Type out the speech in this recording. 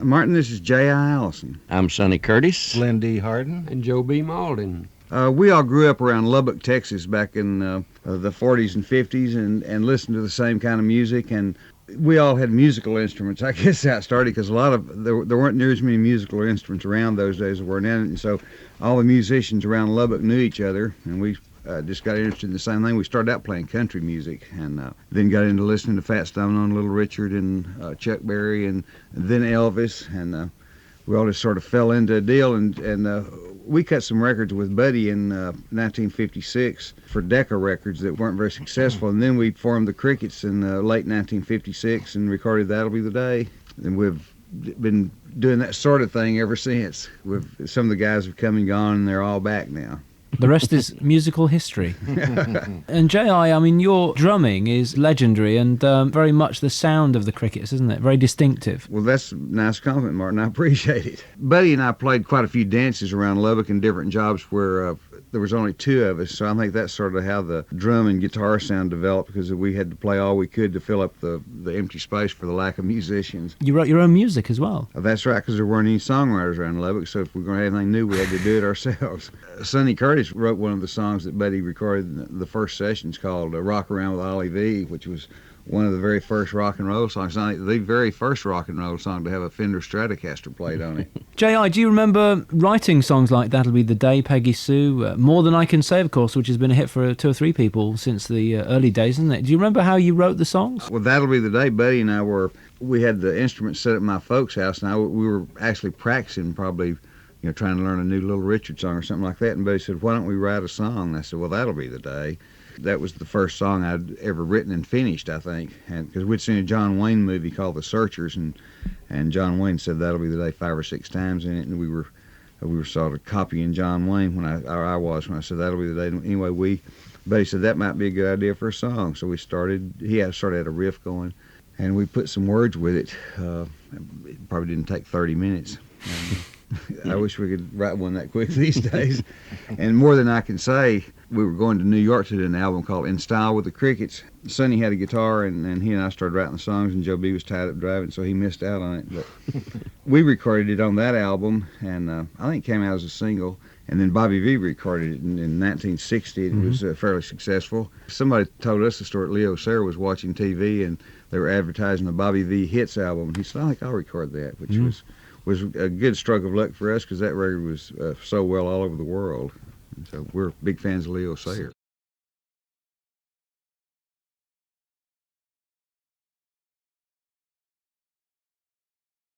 Martin, this is J.I. Allison. I'm Sonny Curtis. Glenn D. Harden. And Joe B. Malden. We all grew up around Lubbock, Texas back in the 40s and 50s and listened to the same kind of music. And we all had musical instruments. I guess that started because there weren't near as many musical instruments around those days as there were now. And so all the musicians around Lubbock knew each other, and we just got interested in the same thing. We started out playing country music, and then got into listening to Fats Domino, Little Richard, and Chuck Berry, and then Elvis, and we all just sort of fell into a deal. And we cut some records with Buddy in 1956 for Decca Records that weren't very successful, and then we formed the Crickets in late 1956 and recorded That'll Be the Day, and we've been doing that sort of thing ever since. Some of the guys have come and gone, and they're all back now. The rest is musical history. And J.I., I mean, your drumming is legendary and very much the sound of the Crickets, isn't it? Very distinctive. Well, that's a nice compliment, Martin. I appreciate it. Buddy and I played quite a few dances around Lubbock in different jobs where there was only two of us, so I think that's sort of how the drum and guitar sound developed, because we had to play all we could to fill up the empty space for the lack of musicians. You wrote your own music as well? That's right, because there weren't any songwriters around Lubbock, so if we were going to have anything new, we had to do it ourselves. Sonny Curtis wrote one of the songs that Buddy recorded in the first sessions called Rock Around with Ollie V, which was one of the very first rock and roll songs, the very first rock and roll song to have a Fender Stratocaster played on it. J.I., do you remember writing songs like That'll Be the Day, Peggy Sue, More Than I Can Say, of course, which has been a hit for two or three people since the early days, isn't it? Do you remember how you wrote the songs? Well, That'll Be the Day, Buddy and I we had the instruments set up at my folks' house, and we were actually practicing probably, trying to learn a new Little Richard song or something like that, and Buddy said, why don't we write a song? And I said, well, that'll be the day. That was the first song I'd ever written and finished, I think, and because we'd seen a John Wayne movie called The Searchers, and John Wayne said That'll Be the Day 5 or 6 times in it, and we were sort of copying John Wayne when I said That'll Be the Day. Anyway, Buddy said that might be a good idea for a song, so he started had a riff going, and we put some words with it. It probably didn't take 30 minutes. I wish we could write one that quick these days. And More Than I Can Say, we were going to New York to do an album called In Style with the Crickets. Sonny had a guitar, and he and I started writing the songs, and Joe B was tied up driving, so he missed out on it. But we recorded it on that album, and I think it came out as a single. And then Bobby V recorded it in 1960. It was fairly successul. Somebody told us the story. Leo Sayer was watching TV, and they were advertising the Bobby V Hits album. And he said, I think I'll record that, which was a good stroke of luck for us, because that record was so well all over the world. And so we're big fans of Leo Sayer.